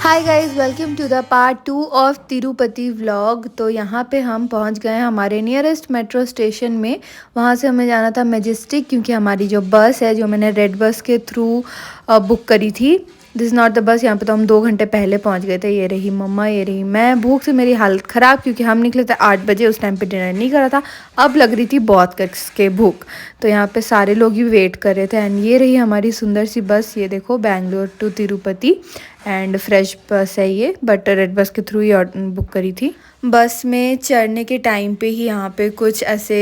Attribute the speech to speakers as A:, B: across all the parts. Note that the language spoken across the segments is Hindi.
A: Hi guys, welcome to the part 2 of Tirupati vlog. तो यहाँ पे हम पहुँच गए हैं हमारे नियरेस्ट मेट्रो स्टेशन में। वहाँ से हमें जाना था मैजेस्टिक, क्योंकि हमारी जो बस है, जो मैंने रेड बस के थ्रू बुक करी थी, दिस नॉट द बस। यहाँ पे तो हम 2 घंटे पहले पहुँच गए थे। ये रही मम्मा, ये रही मैं। भूख से मेरी हालत ख़राब, क्योंकि हम निकले थे 8 बजे। उस टाइम पे डिनर नहीं करा था। अब लग रही थी बहुत कस के भूख। तो यहाँ पे सारे लोग ही वेट कर रहे थे। एंड ये रही हमारी सुंदर सी बस। ये देखो, Bangalore to Tirupati and fresh bus है ये, बट रेड बस के थ्रू ही बुक करी थी। बस में चढ़ने के टाइम पे ही यहाँ पे कुछ ऐसे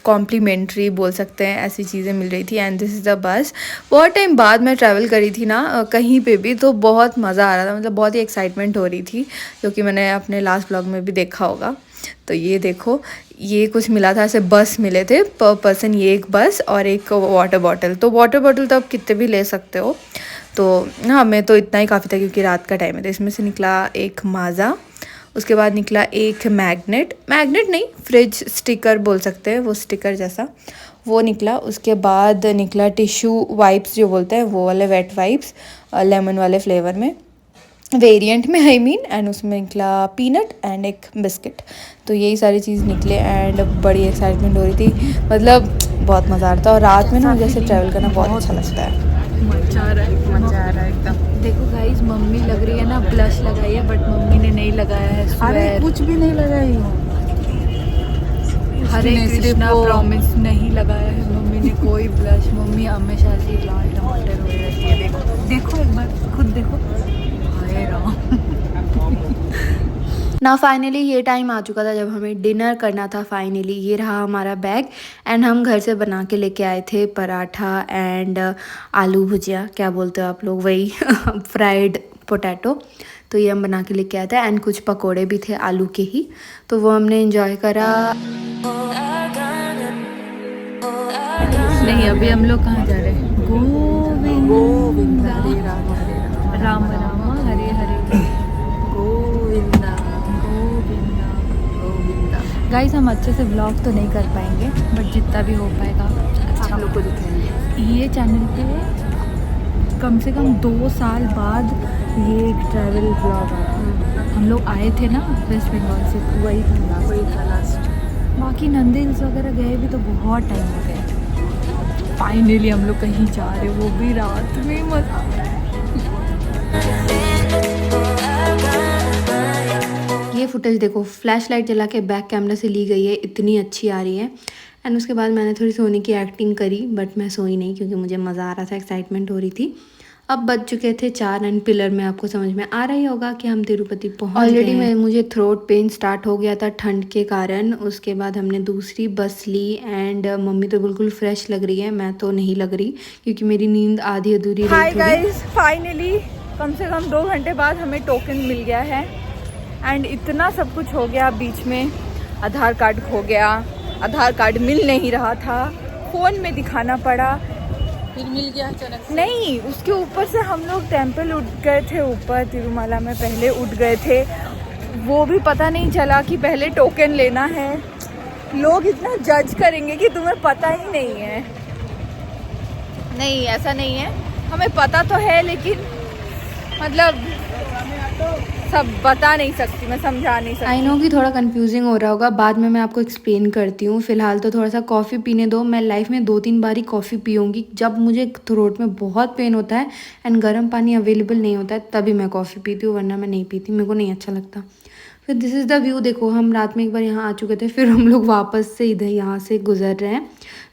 A: कॉम्प्लीमेंट्री बोल सकते हैं, ऐसी चीज़ें मिल रही थी। And this is the bus. बहुत टाइम बाद मैं ट्रैवल करी थी ना कहीं पे भी, तो बहुत मज़ा आ रहा था। मतलब बहुत ही एक्साइटमेंट हो रही थी, जो कि मैंने अपने लास्ट ब्लॉग में भी देखा होगा। तो ये देखो, ये कुछ मिला था, ऐसे बस मिले थे पर पर्सन, ये एक बस और एक वाटर बॉटल। तो वाटर बॉटल तो आप कितने भी ले सकते हो, तो हाँ, मैं तो इतना ही काफ़ी था, क्योंकि रात का टाइम है। तो इसमें से निकला एक माज़ा, उसके बाद निकला एक मैग्नेट नहीं, फ्रिज स्टिकर बोल सकते हैं, वो स्टिकर जैसा वो निकला। उसके बाद निकला टिश्यू वाइप्स जो बोलते हैं, वो वाले वेट वाइप्स, लेमन वाले फ्लेवर में, वेरिएंट में आई मीन। एंड उसमें निकला पीनट एंड एक बिस्किट। तो यही सारी चीज़ निकले एंड बड़ी एक्साइटमेंट हो रही थी। मतलब बहुत मज़ा आ रहा था। और रात में ना जैसे ट्रैवल करना बहुत अच्छा लगता है।
B: मजा आ रहा है एकदम।
A: देखो गाइस, मम्मी लग रही है ना, ब्लश लगाई है, बट मम्मी ने नहीं लगाया है।
B: अरे कुछ भी नहीं लगाई।
A: हरे कृष्णा प्रॉमिस नहीं लगाया है मम्मी ने कोई ब्लश। मम्मी हमेशा से लाल टमाटर हो रहती है। देखो देखो, एक बार खुद देखो। हाय राम। ना फाइनली ये टाइम आ चुका था जब हमें डिनर करना था। फाइनली ये रहा हमारा बैग। एंड हम घर से बना के लेके आए थे पराठा एंड आलू भुजिया, क्या बोलते हो आप लोग, वही फ्राइड पोटैटो। तो ये हम बना के लेके आए थे। एंड कुछ पकोड़े भी थे आलू के ही, तो वो हमने एंजॉय करा।
B: नहीं, अभी हम लोग कहाँ जा रहे हैं? गोविंदा राम राम हरे हरे गोविंदा गोविंदा गोविंदा। गाइस, हम अच्छे से व्लॉग तो नहीं कर पाएंगे, बट जितना भी हो पाएगा अच्छा
A: आप लोग को दिखाएंगे।
B: ये चैनल पे कम से कम 2 साल बाद ये एक ट्रैवल व्लॉग आया। हम लोग आए थे ना वेस्ट बंगाल से, वही था लास्ट। बाकी नंदी हिल्स वगैरह गए भी तो बहुत टाइम हो गया। फाइनली हम लोग कहीं जा रहे, वो भी रात में। मजा आ रहा है।
A: ये फुटेज देखो, फ्लैश लाइट जला के बैक कैमरा से ली गई है, इतनी अच्छी आ रही है। एंड उसके बाद मैंने थोड़ी सोने की एक्टिंग करी, बट मैं सोई नहीं, क्योंकि मुझे मज़ा आ रहा था, एक्साइटमेंट हो रही थी। अब बज चुके थे 4 एंड पिलर में आपको समझ में आ रहा ही होगा कि हम तिरुपति पहुंच गए। ऑलरेडी मुझे थ्रोट पेन स्टार्ट हो गया था ठंड के कारण। उसके बाद हमने दूसरी बस ली एंड मम्मी तो बिल्कुल फ्रेश लग रही है, मैं तो नहीं लग रही, क्योंकि मेरी नींद आधी अधूरी रही थोड़ी।
B: गाइस, फाइनली कम से कम 2 घंटे बाद हमें टोकन मिल गया है। एंड इतना सब कुछ हो गया बीच में। आधार कार्ड खो गया, आधार कार्ड मिल नहीं रहा था, फ़ोन में दिखाना पड़ा, फिर मिल गया अचानक से। नहीं, उसके ऊपर से हम लोग टेंपल उठ गए थे, ऊपर तिरुमाला में पहले उठ गए थे। वो भी पता नहीं चला कि पहले टोकन लेना है। लोग इतना जज करेंगे कि तुम्हें पता ही नहीं है। नहीं, ऐसा नहीं है, हमें पता तो है, लेकिन मतलब सब बता नहीं सकती, मैं समझा नहीं सकती।
A: आई नो कि थोड़ा कंफ्यूजिंग हो रहा होगा, बाद में मैं आपको एक्सप्लेन करती हूँ। फिलहाल तो थोड़ा सा कॉफ़ी पीने दो। मैं लाइफ में 2-3 बार ही कॉफ़ी पीऊँगी, जब मुझे थ्रोट में बहुत पेन होता है एंड गर्म पानी अवेलेबल नहीं होता है, तभी मैं कॉफ़ी पीती हूँ, वरना मैं नहीं पीती, मेरे को नहीं अच्छा लगता। फिर दिस इज़ द व्यू। देखो, हम रात में एक बार यहाँ आ चुके थे, फिर हम लोग वापस से इधर यहाँ से गुजर रहे हैं,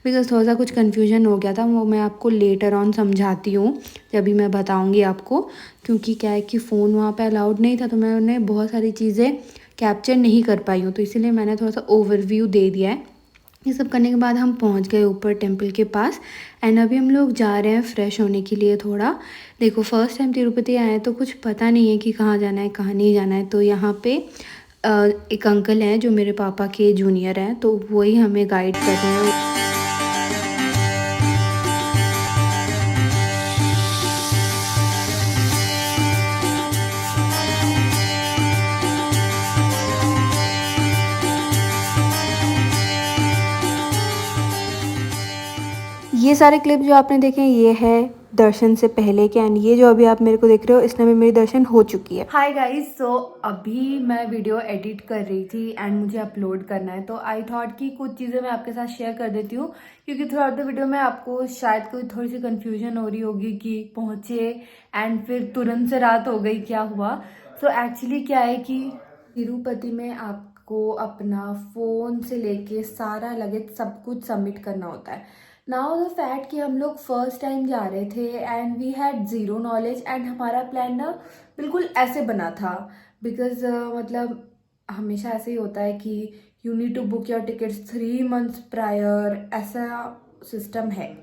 A: बिकॉज थोड़ा सा कुछ कन्फ्यूजन हो गया था। वो मैं आपको लेटर ऑन समझाती हूँ, जब भी मैं बताऊँगी आपको। क्योंकि क्या है कि फ़ोन वहाँ पे अलाउड नहीं था, तो मैं उन्हें बहुत सारी चीज़ें कैप्चर नहीं कर पाई हूँ, तो इसीलिए मैंने थोड़ा सा ओवरव्यू दे दिया है। ये सब करने के बाद हम पहुँच गए ऊपर टेम्पल के पास। एंड अभी हम लोग जा रहे हैं फ्रेश होने के लिए थोड़ा। देखो, फर्स्ट टाइम तिरुपति आए तो कुछ पता नहीं है कि कहाँ जाना है कहाँ नहीं जाना है। तो यहाँ पे एक अंकल हैं जो मेरे पापा के जूनियर हैं, तो वही हमें गाइड कर रहे हैं। ये सारे क्लिप जो आपने देखे ये है दर्शन से पहले के, एंड ये जो अभी आप मेरे को देख रहे हो इसमें भी मेरी दर्शन हो चुकी है। हाय गाइस, सो अभी मैं वीडियो एडिट कर रही थी एंड मुझे अपलोड करना है, तो आई थॉट कि कुछ चीज़ें मैं आपके साथ शेयर कर देती हूँ, क्योंकि थ्रू आउट द वीडियो में आपको शायद कोई थोड़ी सी कन्फ्यूजन हो रही होगी कि पहुँचे एंड फिर तुरंत से रात हो गई, क्या हुआ। सो एक्चुअली क्या है कि तिरुपति में आपको अपना फ़ोन से लेके सारा लगेज सब कुछ सबमिट करना होता है। नाउ द फैक्ट कि हम लोग फर्स्ट टाइम जा रहे थे and we had zero knowledge, and हमारा प्लान ना बिल्कुल ऐसे बना था, बिकॉज मतलब हमेशा ऐसे ही होता है कि you need to book your tickets 3 months prior, ऐसा सिस्टम है।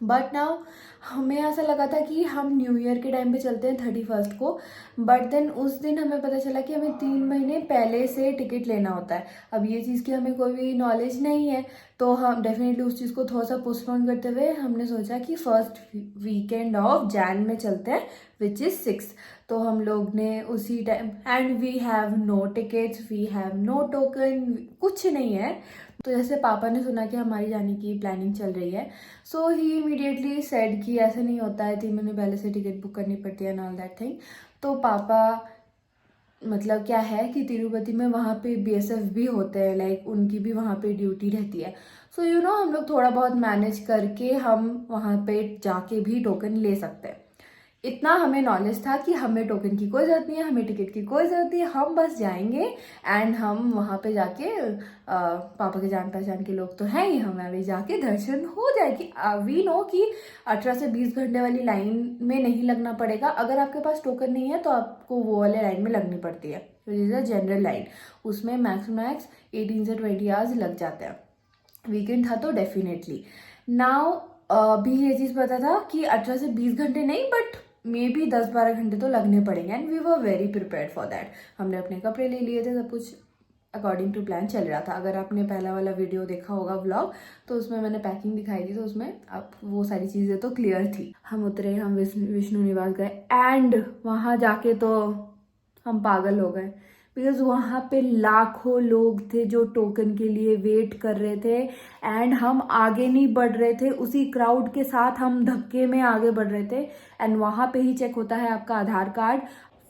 A: बट नाउ हमें ऐसा लगा था कि हम न्यू ईयर के टाइम पे चलते हैं 31st को, बट देन उस दिन हमें पता चला कि हमें 3 महीने पहले से टिकट लेना होता है। अब ये चीज़ की हमें कोई भी नॉलेज नहीं है, तो हम डेफिनेटली उस चीज़ को थोड़ा सा पोस्टपोन करते हुए हमने सोचा कि फर्स्ट वीकेंड ऑफ जैन में चलते हैं, विच इज़ 6। तो हम लोग ने उसी time, and we have no tickets, we have no token, कुछ नहीं है। तो जैसे पापा ने सुना कि हमारी जाने की प्लानिंग चल रही है, सो ही इमीडिएटली सेड कि ऐसे नहीं होता है, 3 महीने पहले से टिकट बुक करनी पड़ती है एंड ऑल दैट थिंग। तो पापा मतलब क्या है कि तिरुपति में वहाँ पे बीएसएफ भी होते हैं, लाइक उनकी भी वहाँ पे ड्यूटी रहती है। सो यू नो हम लोग थोड़ा बहुत मैनेज करके हम वहाँ पे जाके भी टोकन ले सकते हैं। इतना हमें नॉलेज था कि हमें टोकन की कोई ज़रूरत नहीं है, हमें टिकट की कोई ज़रूरत नहीं है, हम बस जाएंगे एंड हम वहाँ पे जाके पापा के जान पहचान के लोग तो हैं ही, हमारे जाके दर्शन हो जाएगी। वी नो कि 18 से 20 घंटे वाली लाइन में नहीं लगना पड़ेगा। अगर आपके पास टोकन नहीं है तो आपको वो वाले लाइन में लगनी पड़ती है, which is a general line. उसमें मैक्स 18 से 20 आवर्स लग जाते हैं। वीकेंड था तो डेफिनेटली। नाउ अभी ये चीज़ पता था कि 18 से 20 घंटे नहीं, बट मे बी 10-12 घंटे तो लगने पड़ेंगे, and we were very prepared for that. हमने अपने कपड़े ले लिए थे, सब कुछ अकॉर्डिंग टू प्लान चल रहा था। अगर आपने पहला वाला वीडियो देखा होगा व्लॉग, तो उसमें मैंने पैकिंग दिखाई थी, तो उसमें अब वो सारी चीज़ें तो क्लियर थी। हम उतरे, हम विष्णु निवास गए, एंड वहाँ जाके तो हम पागल हो गए, बिकॉज वहाँ पे लाखों लोग थे जो टोकन के लिए वेट कर रहे थे, एंड हम आगे नहीं बढ़ रहे थे, उसी क्राउड के साथ हम धक्के में आगे बढ़ रहे थे। एंड वहाँ पे ही चेक होता है आपका आधार कार्ड।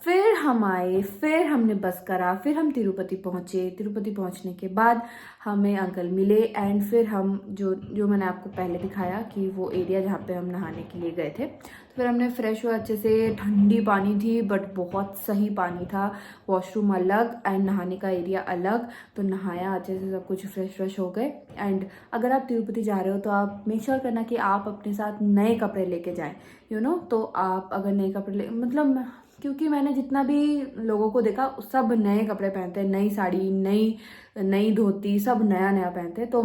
A: फिर हम आए, फिर हमने बस करा, फिर हम तिरुपति पहुँचे। तिरुपति पहुँचने के बाद हमें अंकल मिले, एंड फिर हम जो मैंने आपको पहले दिखाया कि वो एरिया जहाँ पे हम नहाने के लिए गए थे, तो फिर हमने फ्रेश हुआ अच्छे से। ठंडी पानी थी बट बहुत सही पानी था, वॉशरूम अलग एंड नहाने का एरिया अलग। तो नहाया अच्छे से, सब कुछ फ्रेश हो गए। एंड अगर आप तिरुपति जा रहे हो तो आप मेक श्योर करना कि आप अपने साथ नए कपड़े लेके जाएं, यू नो। तो आप अगर नए कपड़े मतलब, क्योंकि मैंने जितना भी लोगों को देखा सब नए कपड़े पहनते हैं, नई साड़ी, नई धोती, सब नया नया पहनते हैं। तो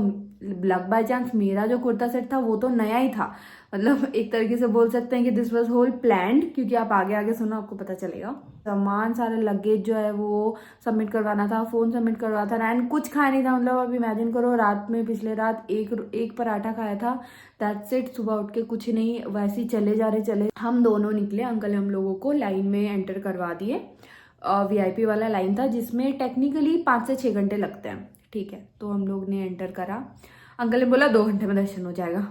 A: लक बाय चांस मेरा जो कुर्ता सेट था वो तो नया ही था। मतलब एक तरीके से बोल सकते हैं कि दिस वाज होल प्लान्ड, क्योंकि आप आगे आगे सुनो आपको पता चलेगा। सामान सारा लगेज जो है वो सबमिट करवाना था, फ़ोन सबमिट करवाना था, एंड कुछ खाया नहीं था। मतलब अब इमेजिन करो, रात में पिछले रात एक पराठा खाया था, दैट्स इट। सुबह उठ के कुछ नहीं, वैसे ही चले जा रहे। हम दोनों निकले, अंकल हम लोगों को लाइन में एंटर करवा दिए। वीआईपी वाला लाइन था जिसमें टेक्निकली 5 से 6 घंटे लगते हैं, ठीक है। तो हम लोग ने एंटर करा, अंकल ने बोला 2 घंटे में दर्शन हो जाएगा।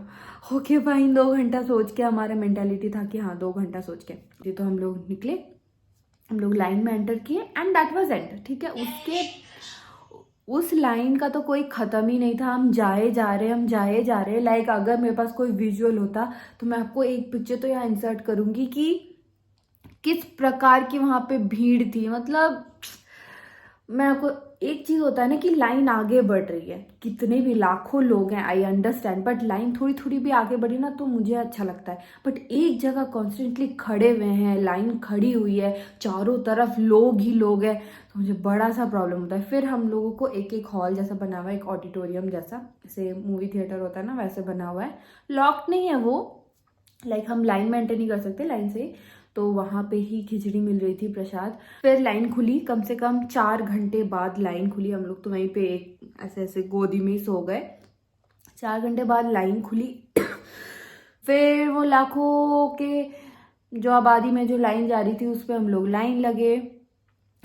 A: ओके फाइन, 2 घंटा सोच के, हमारा मेंटालिटी था कि हाँ 2 घंटा सोच के। तो हम लोग निकले, हम लोग लाइन में एंटर किए, एंड दैट वाज एंड, ठीक है। उस लाइन का तो कोई ख़त्म ही नहीं था। हम जाए जा रहे। लाइक अगर मेरे पास कोई विजुअल होता तो मैं आपको एक पिक्चर तो यहाँ इंसर्ट करूँगी कि किस प्रकार की वहाँ पे भीड़ थी। मतलब मैं आपको, एक चीज़ होता है ना कि लाइन आगे बढ़ रही है, कितने भी लाखों लोग हैं, आई अंडरस्टैंड, बट लाइन थोड़ी थोड़ी भी आगे बढ़ी ना तो मुझे अच्छा लगता है। बट एक जगह कॉन्स्टेंटली खड़े हुए हैं, लाइन खड़ी हुई है, चारों तरफ लोग ही लोग हैं, तो मुझे बड़ा सा प्रॉब्लम होता है। फिर हम लोगों को एक हॉल जैसा बना हुआ है, एक ऑडिटोरियम जैसा, जैसे मूवी थिएटर होता है ना, वैसे बना हुआ है। लॉक्ड नहीं है वो, लाइक हम लाइन में एंटर नहीं कर सकते लाइन से। तो वहाँ पे ही खिचड़ी मिल रही थी, प्रसाद। फिर लाइन खुली, कम से कम 4 घंटे बाद लाइन खुली। हम लोग तो वहीं पे एक ऐसे गोदी में सो गए। 4 घंटे बाद लाइन खुली। फिर वो लाखों के जो आबादी में जो लाइन जा रही थी उस पर हम लोग लाइन लगे।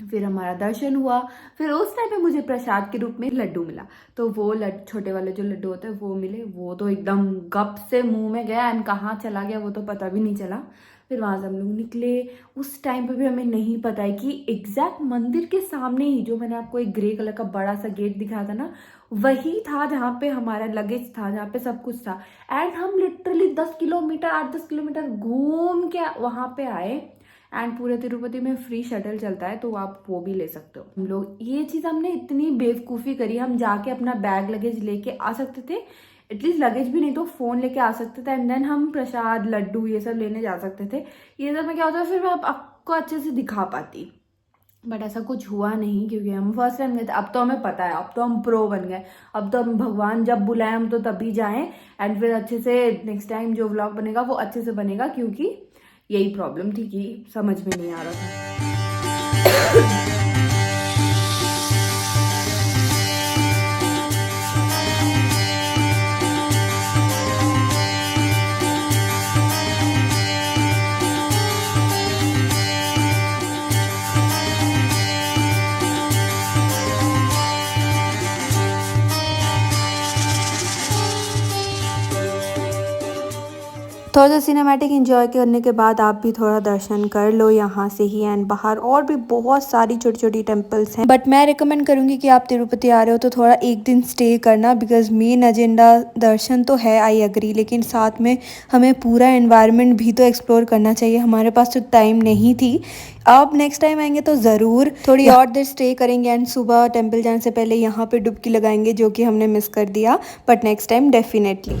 A: फिर हमारा दर्शन हुआ। फिर उस टाइम पे मुझे प्रसाद के रूप में लड्डू मिला, तो वो छोटे वाले जो लड्डू होते हैं वो मिले। वो तो एकदम गप से मुंह में गया एंड कहाँ चला गया वो तो पता भी नहीं चला। फिर वहाँ से हम लोग निकले। उस टाइम पे भी हमें नहीं पता है कि एग्जैक्ट मंदिर के सामने ही जो मैंने आपको एक ग्रे कलर का बड़ा सा गेट दिखाया था ना, वही था जहाँ पे हमारा लगेज था, जहाँ पे सब कुछ था। एंड हम लिटरली 8-10 किलोमीटर घूम के वहाँ पे आए। एंड पूरे तिरुपति में फ्री शटल चलता है, तो आप वो भी ले सकते हो। हम लोग ये चीज़ हमने इतनी बेवकूफ़ी करी, हम जाके अपना बैग लगेज लेके आ सकते थे, एटलीस्ट लगेज भी नहीं तो फ़ोन लेके आ सकते थे, एंड देन हम प्रसाद लड्डू ये सब लेने जा सकते थे। ये सब में क्या होता है, फिर मैं आपको अच्छे से दिखा पाती, बट ऐसा कुछ हुआ नहीं क्योंकि हम फर्स्ट टाइम गए थे। अब तो हमें पता है, अब तो हम प्रो बन गए, अब तो हम भगवान जब बुलाएं हम तो तभी जाएं। एंड फिर अच्छे से नेक्स्ट टाइम जो व्लॉग बनेगा वो अच्छे से बनेगा, क्योंकि यही प्रॉब्लम थी कि समझ में नहीं आ रहा था। थोड़ा सा सिनेमैटिक एंजॉय करने के बाद आप भी थोड़ा दर्शन कर लो यहाँ से ही। एंड बाहर और भी बहुत सारी छोटी छोटी टेम्पल्स हैं, बट मैं रिकमेंड करूँगी कि आप तिरुपति आ रहे हो तो थोड़ा एक दिन स्टे करना, बिकॉज मेन एजेंडा दर्शन तो है, आई एग्री, लेकिन साथ में हमें पूरा एनवायरनमेंट भी तो एक्सप्लोर करना चाहिए। हमारे पास तो टाइम नहीं थी। अब नेक्स्ट टाइम आएंगे तो ज़रूर थोड़ी और देर स्टे करेंगे एंड सुबह टेम्पल जाने से पहले यहाँ पे डुबकी लगाएंगे, जो कि हमने मिस कर दिया, but next time definitely.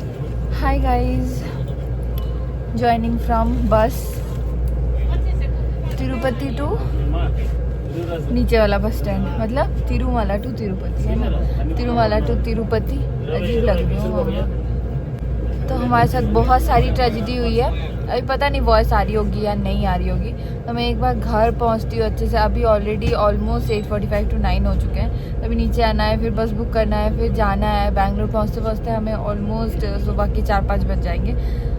B: Hi guys, joining from बस तिरुपति टू नीचे वाला बस स्टैंड, मतलब तिरुमाला टू तिरुपति है ना, तिरुमाला टू तिरुपति। अजीब लग रही हूँ हम लोग। तो हमारे साथ बहुत सारी ट्रेजिडी हुई है। अभी पता नहीं वॉइस आ रही होगी या नहीं आ रही होगी, तो मैं एक बार घर पहुँचती हूँ अच्छे से। अभी ऑलरेडी ऑलमोस्ट 8:45 to 9 हो चुके हैं। अभी नीचे आना है, फिर बस बुक करना है, फिर जाना है। बैंगलोर पहुँचते पहुँचते हमें ऑलमोस्ट सुबह के 4-5 बज जाएंगे।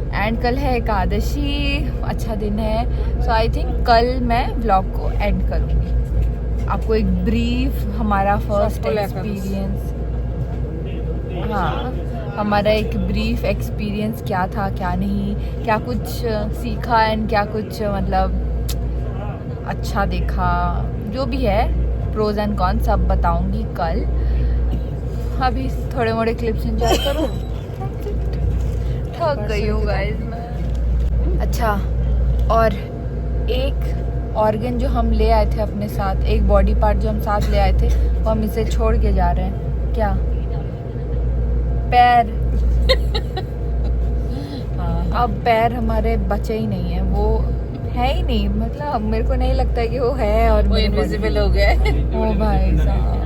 B: एंड कल है एकादशी, अच्छा दिन है। सो आई थिंक कल मैं व्लॉग को एंड करूँगी। आपको एक ब्रीफ हमारा फर्स्ट एक्सपीरियंस, हाँ, हमारा एक ब्रीफ एक्सपीरियंस क्या था, क्या नहीं, क्या कुछ सीखा एंड क्या कुछ मतलब अच्छा देखा, जो भी है प्रोज एंड कॉन्स सब बताऊँगी कल। अभी थोड़े मोड़े क्लिप्स एंजॉय करो। थक गई हूँ गाइस मैं। अच्छा, और एक ऑर्गन जो हम ले आए थे अपने साथ, एक बॉडी पार्ट जो हम साथ ले आए थे, वो हम इसे छोड़ के जा रहे हैं। क्या? पैर। हाँ, अब पैर हमारे बचे ही नहीं है, वो है ही नहीं, मतलब मेरे को नहीं लगता है कि वो है, और वो इनविजिबल हो गया है। ओ भाई साहब।